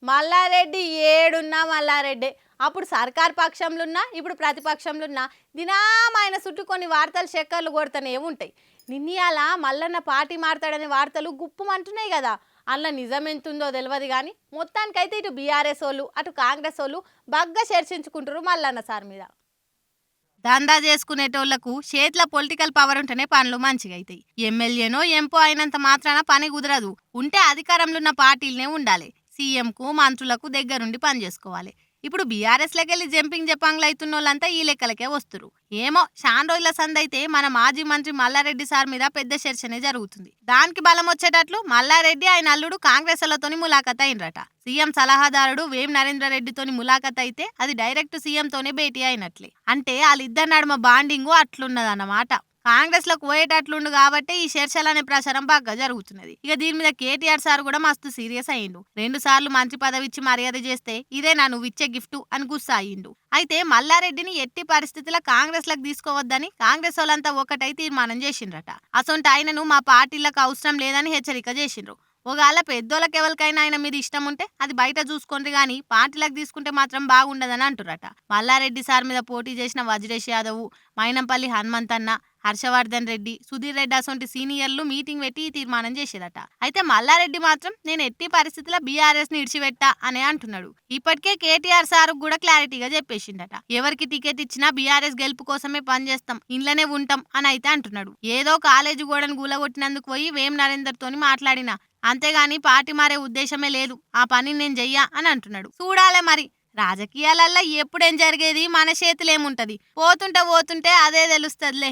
మల్లారెడ్డి ఏడున్నా మల్లారెడ్డి. అప్పుడు సర్కార్ పక్షంలో ఉన్నా ఇప్పుడు ప్రతిపక్షంలో ఉన్నా దినాం ఆయన చుట్టూ కొన్ని వార్తలు చక్కర్లు కొడుతూనే ఉంటాయి. నిన్నయాల మల్లన్న పార్టీ మారతాడనే వార్తలు గుప్పుమంటున్నాయి కదా. అందులో నిజం ఎంతుందో తెలియదు కానీ మొత్తానికైతే ఇటు బీఆర్ఎస్ వాళ్ళు అటు కాంగ్రెస్ వాళ్ళు బగ్గా చర్చించుకుంటారు మల్లన్న సార్ మీద. దందా చేసుకునేటోళ్లకు చేతిలో పొలిటికల్ పవర్ ఉంటేనే పనులు మంచిగా అవుతాయి. ఎమ్మెల్యేనో ఎంపో అయినంత మాత్రాన పని కుదరదు. ఉంటే అధికారంలో ఉన్న పార్టీలనే ఉండాలి. సీఎంకు మంత్రులకు దగ్గరుండి పని చేసుకోవాలి. ఇప్పుడు బీఆర్ఎస్లోకి వెళ్ళి జంపింగ్ జపాంగ్లు అవుతున్న వాళ్ళంతా ఈ లెక్కలకే వస్తురు. ఏమో శాన్ రోజుల సందైతే మన మాజీ మంత్రి మల్లారెడ్డి సార్ మీద పెద్ద చర్చనే జరుగుతుంది. దానికి బలం వచ్చేటట్లు మల్లారెడ్డి ఆయన అల్లుడు కాంగ్రెస్ లతోని ములాఖత్ అయినరట. సీఎం సలహాదారుడు వేం నరేంద్ర రెడ్డితోని ములాఖత్ అయితే అది డైరెక్ట్ సీఎం తోనే భేటీ అయినట్లే. అంటే వాళ్ళిద్దరి నడుమ బాండింగు అట్లున్నదన్నమాట. కాంగ్రెస్ లోకి పోయేటట్లుండు కాబట్టి ఈ చర్చలు అనే ప్రచారం బాగా జరుగుతున్నది. ఇక దీని మీద కేటీఆర్ సార్ కూడా మస్తు సీరియస్ అయ్యిండు. 2 సార్లు మంత్రి పదవి ఇచ్చి మర్యాద చేస్తే ఇదేనా నువ్వు ఇచ్చే గిఫ్ట్ అని గుస్సా అయ్యిండు. అయితే మల్లారెడ్డిని ఎట్టి పరిస్థితుల్లో కాంగ్రెస్ లకు తీసుకోవద్దని కాంగ్రెస్ వాళ్ళంతా ఒకటై తీర్మానం చేసిండ్రట. అసొంటి ఆయనను మా పార్టీలకు అవసరం లేదని హెచ్చరిక చేసిండ్రు. ఒకవేళ పెద్దోళ్ళకి ఎవరికైనా ఆయన మీద ఇష్టం ఉంటే అది బయట చూసుకోండి గానీ పార్టీలకు తీసుకుంటే మాత్రం బాగుండదని అంటురట. మల్లారెడ్డి సార్ మీద పోటీ చేసిన వజ్రేష్ యాదవ్, మైనంపల్లి హనుమంతన్న, హర్షవర్ధన్ రెడ్డి, సుధీర్ రెడ్డి అసొంటి సీనియర్లు మీటింగ్ పెట్టి ఈ తీర్మానం చేసిరట. అయితే మల్లారెడ్డి మాత్రం నేను ఎట్టి పరిస్థితుల్లో బీఆర్ఎస్ ని ఇడిచిపెట్టా అనే అంటున్నాడు. ఇప్పటికే కేటీఆర్ సార్ కూడా క్లారిటీగా చెప్పేసిండట. ఎవరికి టికెట్ ఇచ్చినా బీఆర్ఎస్ గెలుపు కోసమే పనిచేస్తాం, ఇంట్లోనే ఉంటాం అని అయితే అంటున్నాడు. ఏదో కాలేజీ గోడను గులగొట్టినందుకు పోయి వేం నరేందర్ తోని మాట్లాడినా, అంతేగాని పార్టీ మారే ఉద్దేశమే లేదు, ఆ పని నేను చెయ్యా అని అంటున్నాడు. చూడాలే మరి రాజకీయాలల్లో ఎప్పుడేం జరిగేది మన చేతులేముంటది. పోతుంటే అదే తెలుస్తదిలే.